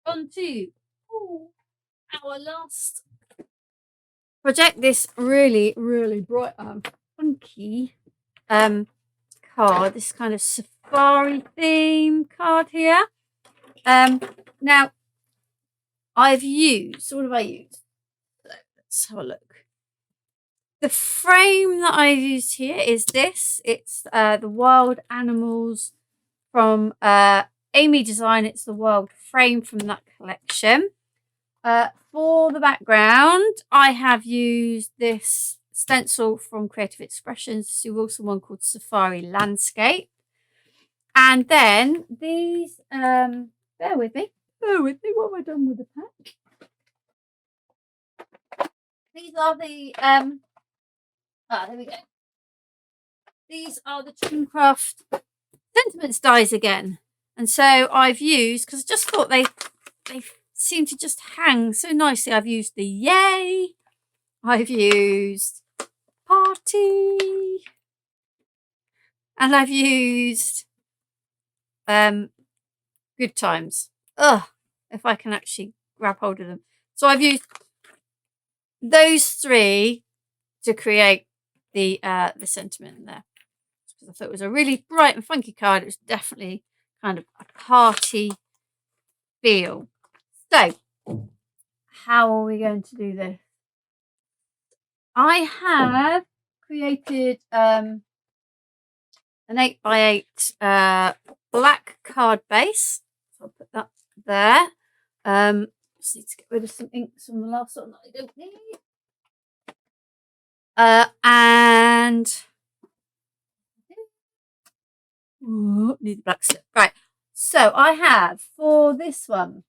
on to our last project. This really, really bright funky card. This kind of safari theme card here. Now I've used, what have I used? Let's have a look. The frame that I used here is this. It's the wild animals from Amy Design. It's the wild frame from that collection. For the background, I have used this stencil from Creative Expressions. There's also one called Safari Landscape. And then these, bear with me, what have I done with the pack? These are the, there we go. These are the Craft sentiments dies again. And so I've used, because I just thought they seem to just hang so nicely. I've used the yay, I've used party, and I've used good times. If I can actually grab hold of them. So I've used those three to create the sentiment there. Because I thought it was a really bright and funky card. It was definitely kind of a party feel. So, how are we going to do this? I have created an 8x8 black card base. So I'll put that there. Just need to get rid of some inks from the last one that I don't need. And need the black slip. Right. So I have for this one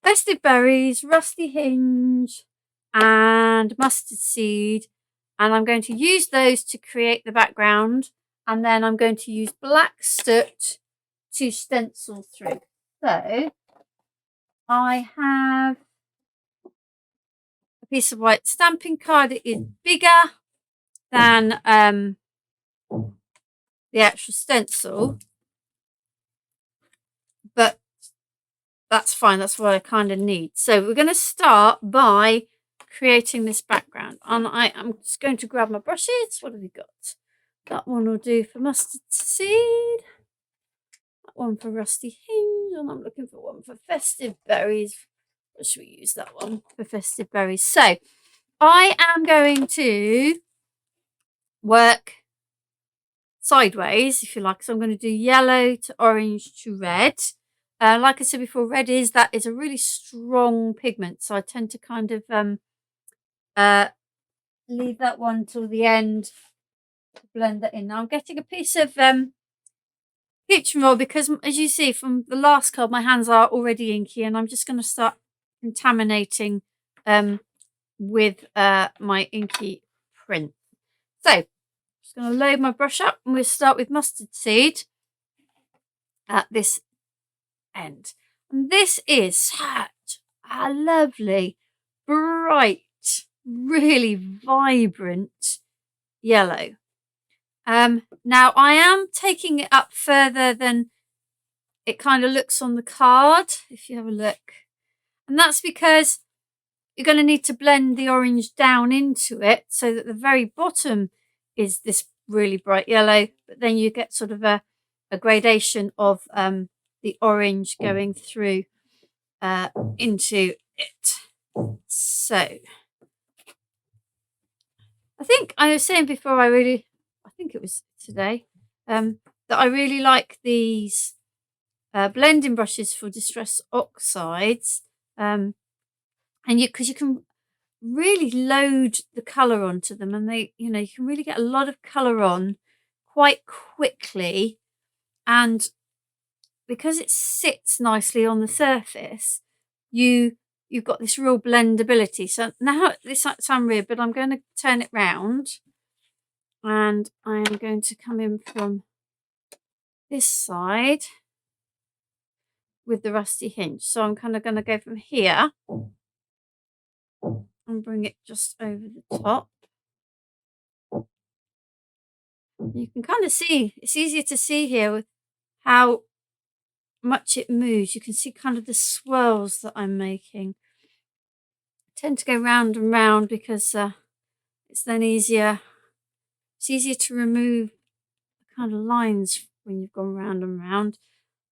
festive berries, rusty hinge, and mustard seed. And I'm going to use those to create the background. And then I'm going to use black soot to stencil through. So I have a piece of white stamping card. It is bigger than the actual stencil, but that's fine. That's what I kind of need. So we're going to start by creating this background. And I'm just going to grab my brushes. What have we got? That one will do for mustard seed. That one for rusty hinge. And I'm looking for one for festive berries. Or should we use that one for festive berries? So I am going to work sideways, if you like. So I'm going to do yellow to orange to red. Like I said before, red is a really strong pigment, so I tend to kind of leave that one till the end to blend that in. Now I'm getting a piece of kitchen roll because, as you see from the last card, my hands are already inky, and I'm just going to start contaminating with my inky print. So just going to load my brush up, and we'll start with mustard seed at this end. And this is such a lovely, bright, really vibrant yellow. Now I am taking it up further than it kind of looks on the card, if you have a look. And that's because you're going to need to blend the orange down into it so that the very bottom is this really bright yellow, but then you get sort of a gradation of the orange going through into it. So I think I was saying before, I think it was today, that I really like these blending brushes for distress oxides, and because you can really load the colour onto them, and they, you can really get a lot of colour on quite quickly, and because it sits nicely on the surface, you've got this real blendability. So now this might sound weird, but I'm going to turn it round, and I am going to come in from this side with the rusty hinge. So I'm kind of going to go from here and bring it just over the top. You can kind of see, it's easier to see here with how much it moves. You can see kind of the swirls that I'm making. I tend to go round and round because it's then easier. It's easier to remove the kind of lines when you've gone round and round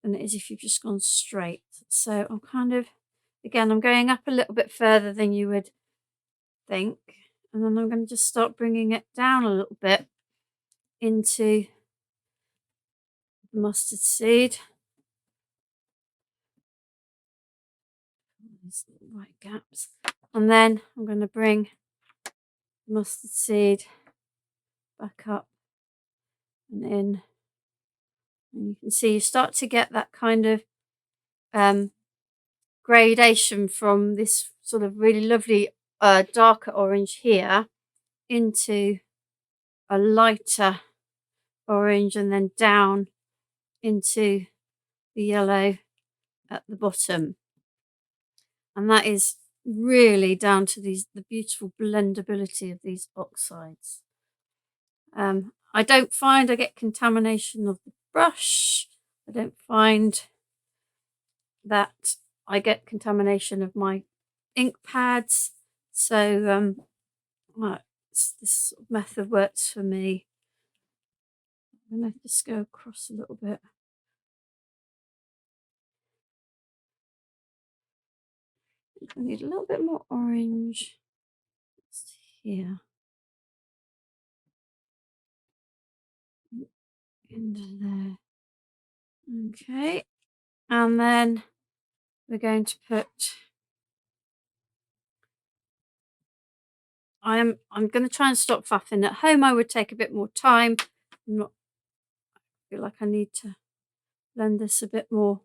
than it is if you've just gone straight. So I'm kind of, again, I'm going up a little bit further than you would think. And then I'm going to just start bringing it down a little bit into the mustard seed. These white gaps. And then I'm going to bring the mustard seed back up and in. And you can see you start to get that kind of gradation from this sort of really lovely darker orange here into a lighter orange and then down into the yellow at the bottom. And that is really down to the beautiful blendability of these oxides. I don't find I get contamination of the brush. I don't find that I get contamination of my ink pads. So this sort of method works for me. I'm going to just go across a little bit. I need a little bit more orange just here. Into there. Okay. And then we're going to put, I'm going to try and stop faffing. At home I would take a bit more time. I feel like I need to blend this a bit more.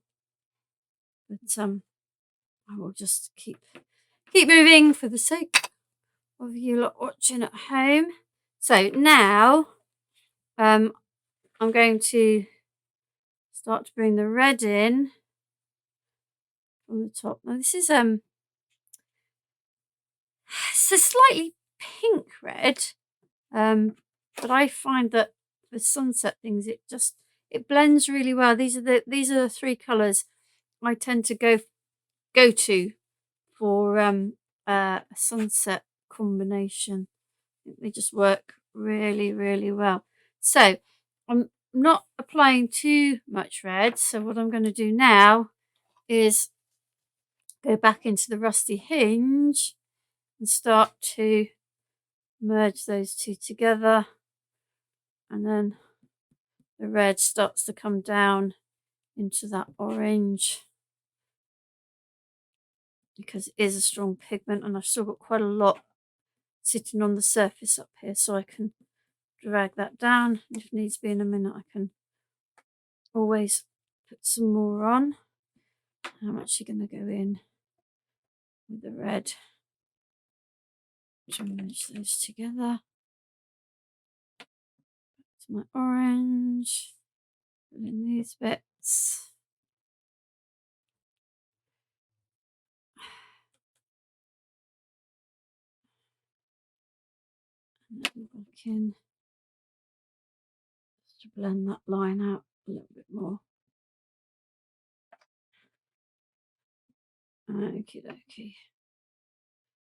But I will just keep moving for the sake of you lot watching at home. So now I'm going to start to bring the red in from the top. Now this is it's a slightly pink red, but I find that for sunset things it blends really well. These are the three colours I tend to go to for a sunset combination. They just work really, really well. So I'm not applying too much red. So what I'm going to do now is go back into the rusty hinge and start to merge those two together. And then the red starts to come down into that orange because it is a strong pigment, and I've still got quite a lot sitting on the surface up here, so I can drag that down. If needs be in a minute, I can always put some more on. I'm actually going to go in with the red to merge those together. To my orange, put in these bits. And then back in just to blend that line out a little bit more. Okie dokie.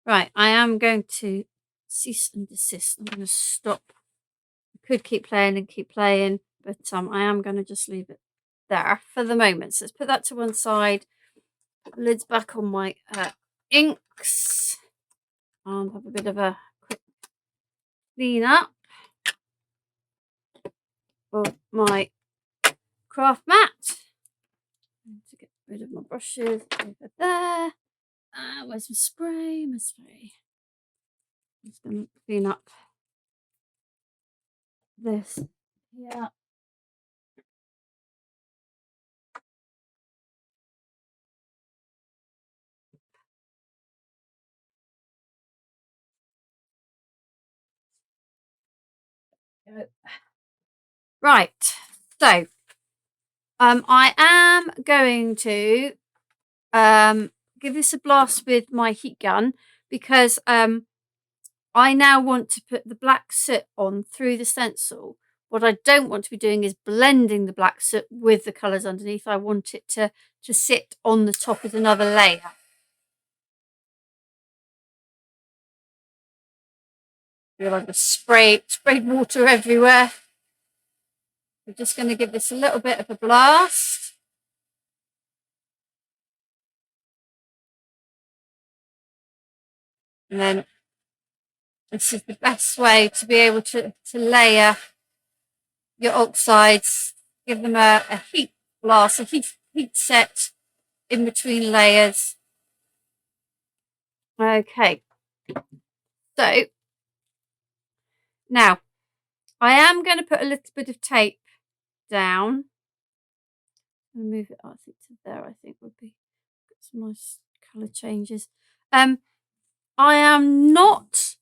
Right, I am going to cease and desist. I'm going to stop. I could keep playing and keep playing, but I am going to just leave it there for the moment. So let's put that to one side. Put the lids back on my inks and have a bit of a quick clean up of my craft mat. To get rid of my brushes over there. Where's my spray? My spray. I'm just going to clean up this here. Right, so I am going to give this a blast with my heat gun because I now want to put the black soot on through the stencil What I don't want to be doing is blending the black soot with the colours underneath. I want it to sit on the top as another layer. I feel like I've sprayed water everywhere. We're just going to give this a little bit of a blast. And then this is the best way to be able to layer your oxides. Give them a heat blast, a heat set in between layers. Okay. So now I am going to put a little bit of tape down and move it, I think, to there. I think would be some nice colour changes. I am not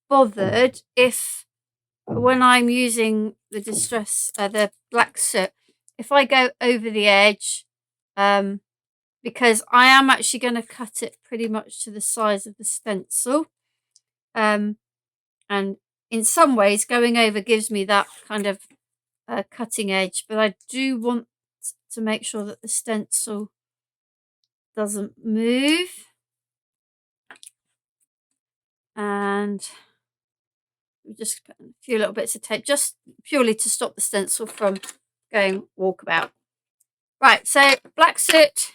bothered if when I'm using the the black soot, if I go over the edge, because I am actually going to cut it pretty much to the size of the stencil. And in some ways going over gives me that kind of cutting edge, but I do want to make sure that the stencil doesn't move. And we just put a few little bits of tape just purely to stop the stencil from going walkabout. Right, so black soot,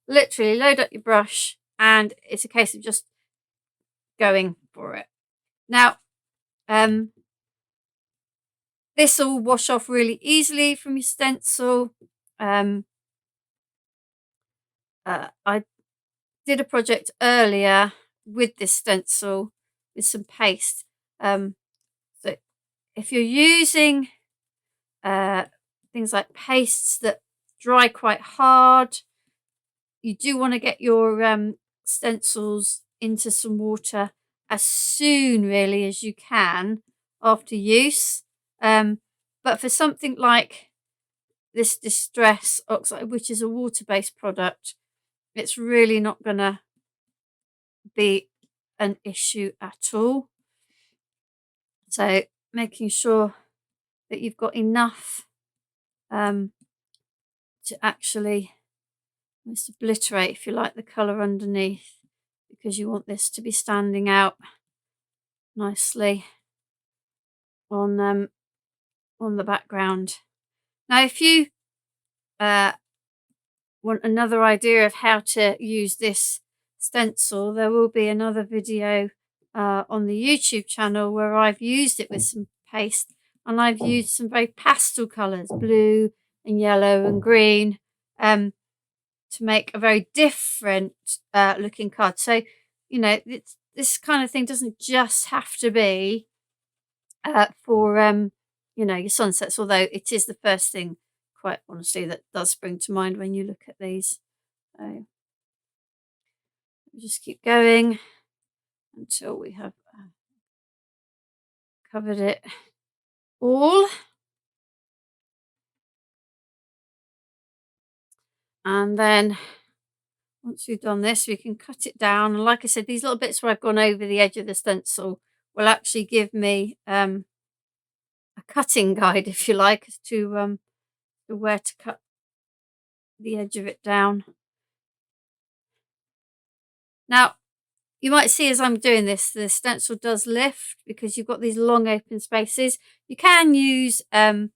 literally load up your brush and it's a case of just going for it. Now, this will wash off really easily from your stencil. I did a project earlier with this stencil with some paste. So if you're using things like pastes that dry quite hard, you do want to get your stencils into some water as soon really as you can after use. But for something like this Distress Oxide, which is a water-based product, it's really not going to be an issue at all. So making sure that you've got enough to actually almost obliterate, if you like, the colour underneath, because you want this to be standing out nicely on the background. Now, if you want another idea of how to use this stencil, there will be another video on the YouTube channel where I've used it with some paste, and I've used some very pastel colours, blue and yellow and green, to make a very different looking card. So, you know, this kind of thing doesn't just have to be for you know, your sunsets, although it is the first thing, quite honestly, that does spring to mind when you look at these. So just keep going until we have covered it all. And then once we've done this, we can cut it down. And like I said, these little bits where I've gone over the edge of the stencil will actually give me a cutting guide, if you like, as to where to cut the edge of it down. Now, you might see as I'm doing this, the stencil does lift because you've got these long open spaces. You can use some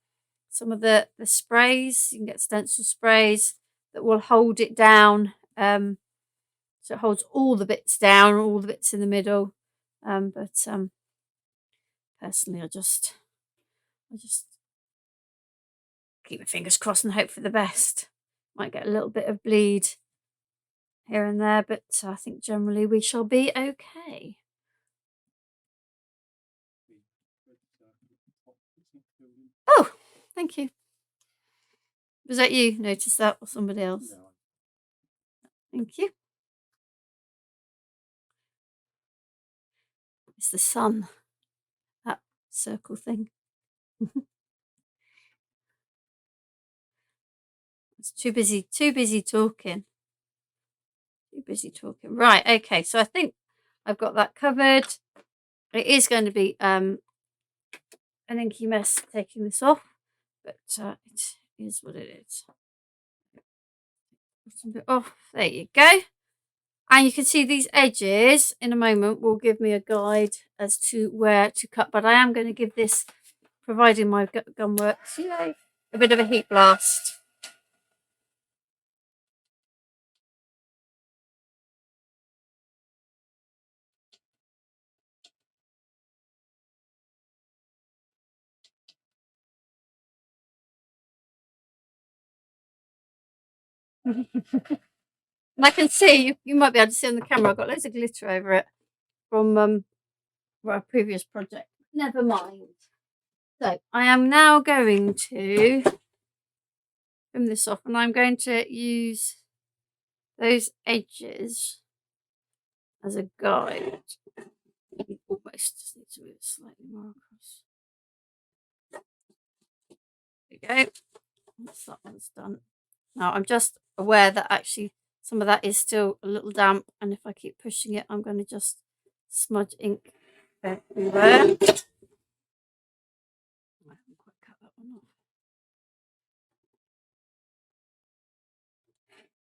of the sprays. You can get stencil sprays that will hold it down. So it holds all the bits down, all the bits in the middle. But personally, I just keep my fingers crossed and hope for the best. Might get a little bit of bleed here and there, but I think generally we shall be okay. Oh, thank you. Was that you noticed that, or somebody else? No. Thank you. It's the sun, that circle thing. It's too busy talking. Too busy talking. Right, okay, so I think I've got that covered. It is going to be a an inky mess taking this off, but it is what it is. Bottom bit off. There you go. And you can see these edges in a moment will give me a guide as to where to cut, but I am going to give this, providing my gun works, a bit of a heat blast. And I can see, you might be able to see on the camera, I've got loads of glitter over it from our previous project. Never mind. So I am now going to trim this off, and I'm going to use those edges as a guide. Almost just need to move it slightly more across. There we go. Once that one's done. Now I'm just aware that actually some of that is still a little damp, and if I keep pushing it, I'm going to just smudge ink everywhere. I haven't quite cut that one off.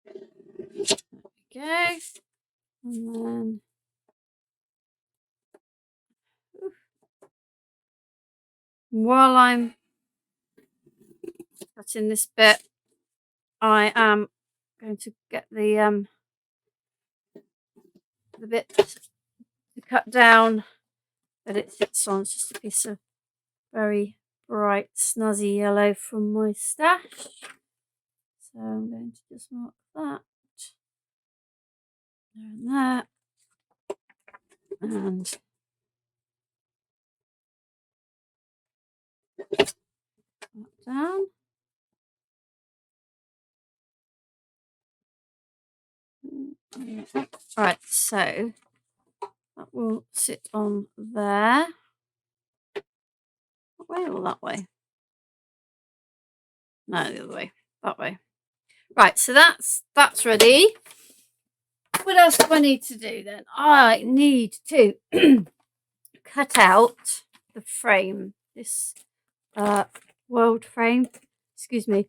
There we go. And then while I'm cutting this bit, I am going to get the bit to cut down that it sits on. It's just a piece of very bright snazzy yellow from my stash. So I'm going to just mark that there and there, and that down. Right, so that will sit on there. That way or that way? No, the other way. That way. Right, so that's ready. What else do I need to do then? I need to cut out the frame. This world frame. Excuse me.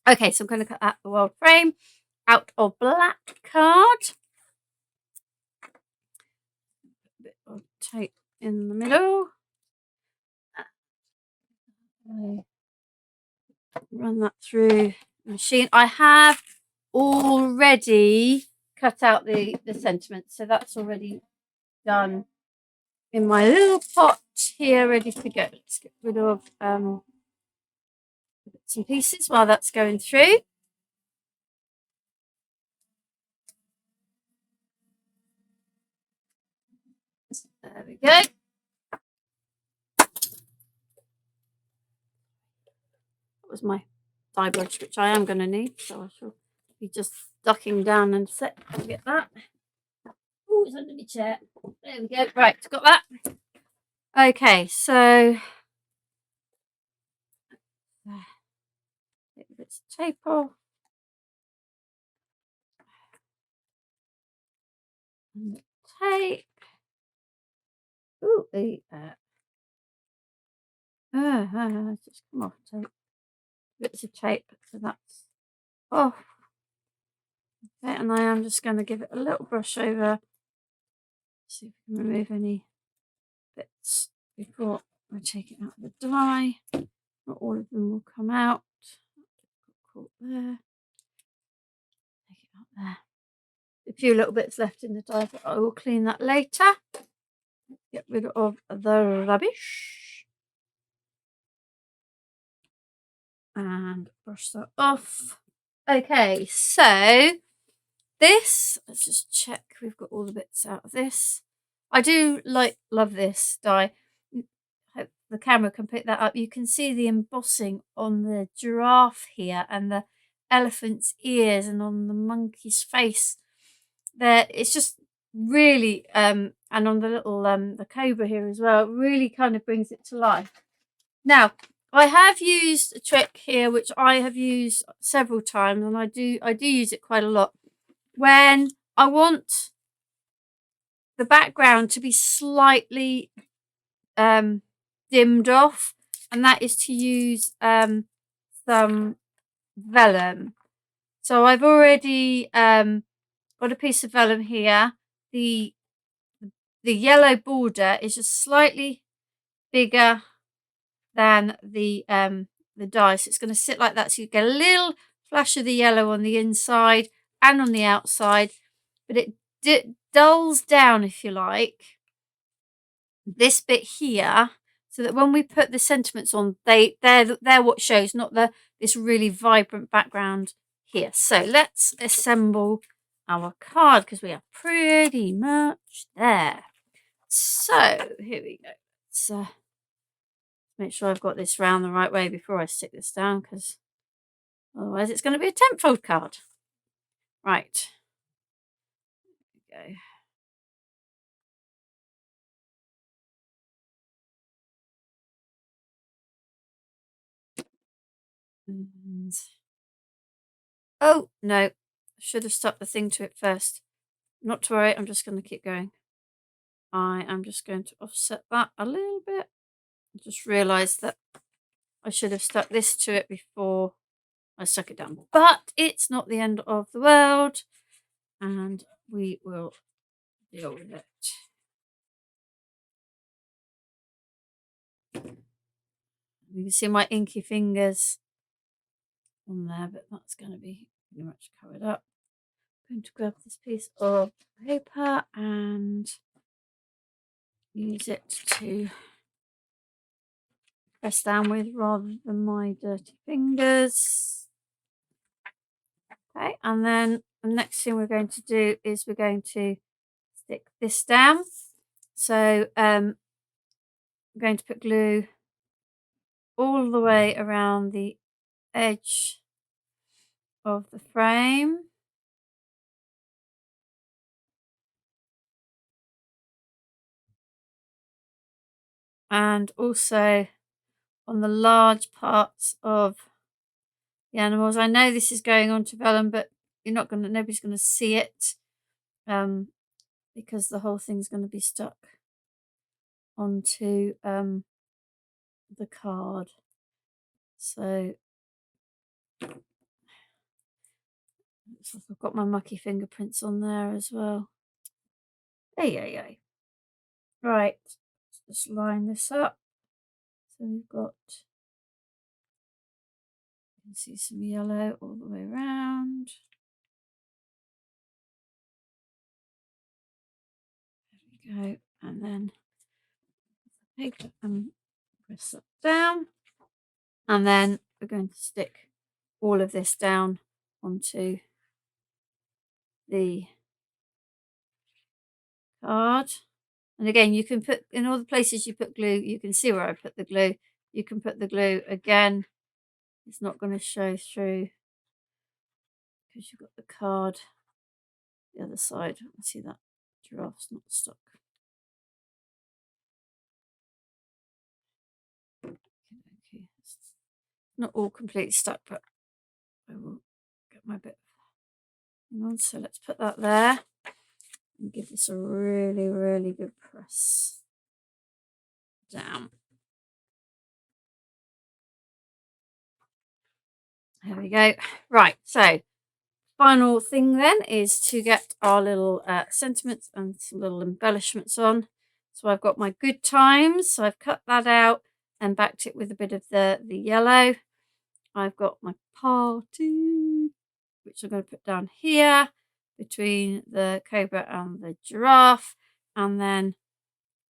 Okay, so I'm going to cut out the world frame out of black card. A bit of tape in the middle. Run that through the machine. I have already cut out the sentiment, so that's already done in my little pot here, ready to go. Let's get rid of bits and pieces while that's going through. There we go. That was my die brush, which I am going to need, so I shall be just ducking down and set to get that. Oh, it's under my chair. There we go. Right, got that. Okay, so take bits of tape off. And the tape. Ooh, just come off tape. Bits of tape, so that's off. Okay, and I am just going to give it a little brush over. See if we can remove any bits before I take it out of the die. Not all of them will come out. Caught there. Take it out there. A few little bits left in the die, but I will clean that later. Get rid of the rubbish. And brush that off. Okay, so this, let's just check we've got all the bits out of this. I do love this die. Hope the camera can pick that up. You can see the embossing on the giraffe here, and the elephant's ears, and on the monkey's face there. It's just really and on the little the cobra here as well, it really kind of brings it to life. Now I have used a trick here which I have used several times, and I do use it quite a lot when I want the background to be slightly dimmed off, and that is to use some vellum. So I've already got a piece of vellum here. The yellow border is just slightly bigger than the die, so it's going to sit like that, so you get a little flash of the yellow on the inside and on the outside, but it dulls down, if you like, this bit here, so that when we put the sentiments on, they're what shows, not this really vibrant background here. So let's assemble our card, because we are pretty much there. So here we go. Let's make sure I've got this round the right way before I stick this down, because otherwise it's going to be a 10-fold card. Right. There we go. And oh, no. I should have stuck the thing to it first. Not to worry, I'm just going to keep going. I am just going to offset that a little bit. I just realised that I should have stuck this to it before I stuck it down. But it's not the end of the world, and we will deal with it. You can see my inky fingers on there, but that's going to be pretty much covered up. I'm going to grab this piece of paper and use it to press down with rather than my dirty fingers. Okay, and then the next thing we're going to do is we're going to stick this down. So I'm going to put glue all the way around the edge of the frame. And also on the large parts of the animals. I know this is going on to vellum, but nobody's gonna see it, because the whole thing's gonna be stuck onto the card. So looks like I've got my mucky fingerprints on there as well. Hey. Right, let's just line this up. So we've got, you can see some yellow all the way around. There we go, and then paper and press that down, and then we're going to stick all of this down onto the card. And again, you can put in all the places you put glue, you can see where I put the glue. You can put the glue again. It's not going to show through because you've got the card the other side. I see that giraffe's not stuck. Okay. It's not all completely stuck, but I will get my bit. Hang on, so let's put that there and give this a really, really good press down. There we go. Right, so final thing then is to get our little sentiments and some little embellishments on. So I've got my good times, so I've cut that out and backed it with a bit of the yellow. I've got my party, which I'm going to put down here between the cobra and the giraffe, and then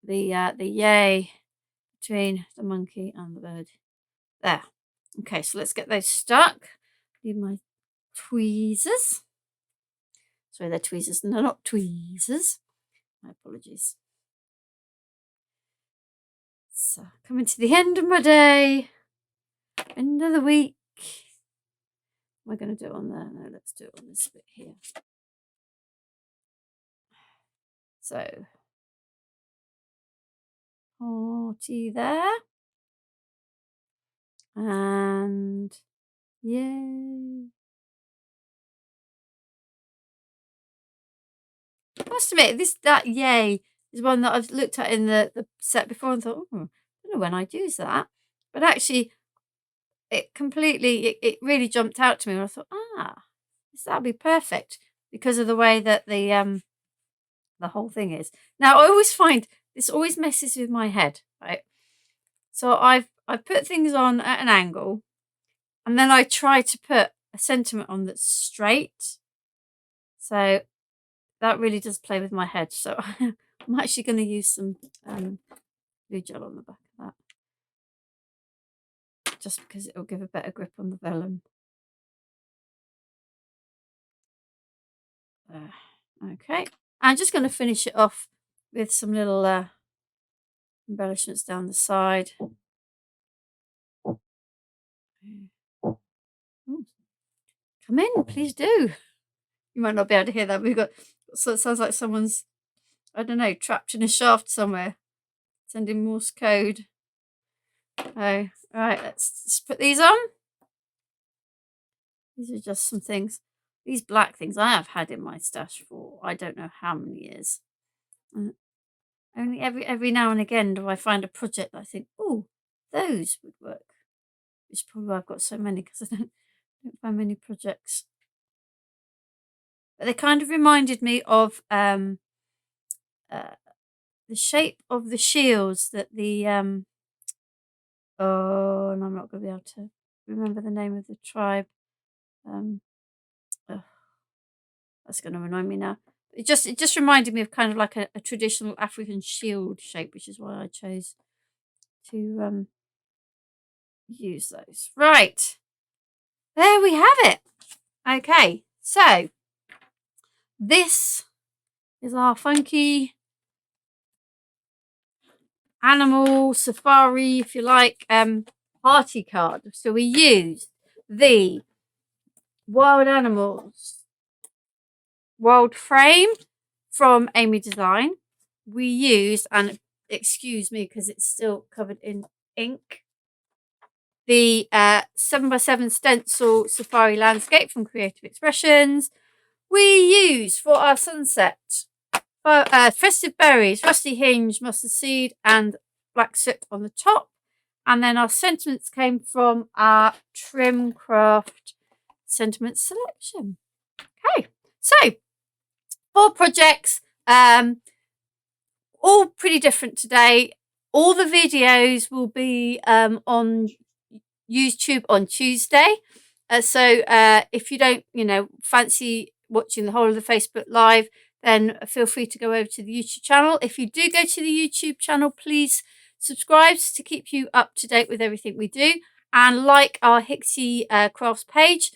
the yay between the monkey and the bird. There. Okay, so let's get those stuck. Need my tweezers. Sorry, they're tweezers. No, not tweezers. My apologies. So, coming to the end of my day. End of the week. Am I going to do it on there? No, let's do it on this bit here. So, party there. And yay. I must admit, that yay is one that I've looked at in the set before and thought, I don't know when I'd use that. But actually, it really jumped out to me. And I thought, that'll be perfect because of the way that the whole thing is. Now, I always find this always messes with my head, right? So I put things on at an angle, and then I try to put a sentiment on that's straight. So that really does play with my head. So I'm actually going to use some glue gel on the back of that, just because it will give a better grip on the vellum. Okay, I'm just going to finish it off with some little embellishments down the side. Ooh. Come in, please do. You might not be able to hear that. We've got, so it sounds like someone's, I don't know, trapped in a shaft somewhere, sending Morse code. Oh, right, let's just put these on. These are just some things. These black things I have had in my stash for I don't know how many years. Only every now and again do I find a project that I think, oh, those would work. Which is probably why I've got so many, because I don't find many projects. But they kind of reminded me of the shape of the shields that the oh, and I'm not going to be able to remember the name of the tribe. That's going to annoy me now. It just reminded me of kind of like a traditional African shield shape, which is why I chose to use those. Right, there we have it. Okay, so this is our funky animal safari, if you like, party card. So we used the wild animals wild frame from Amy Design. We used, and excuse me because it's still covered in ink, the 7x7 stencil safari landscape from Creative Expressions. We used for our sunset festive berries, rusty hinge, mustard seed, and black soot on the top. And then our sentiments came from our Trim Craft sentiment selection. Okay, so 4 projects, all pretty different today. All the videos will be on YouTube on Tuesday. So if you don't, fancy watching the whole of the Facebook Live, then feel free to go over to the YouTube channel. If you do go to the YouTube channel, please subscribe to keep you up to date with everything we do, and like our Hixxy Crafts page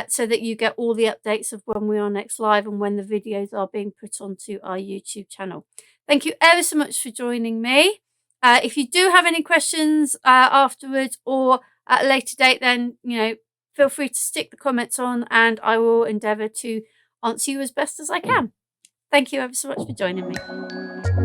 so that you get all the updates of when we are next live and when the videos are being put onto our YouTube channel. Thank you ever so much for joining me. If you do have any questions afterwards or at a later date, then feel free to stick the comments on and I will endeavour to answer you as best as I can. Thank you ever so much for joining me.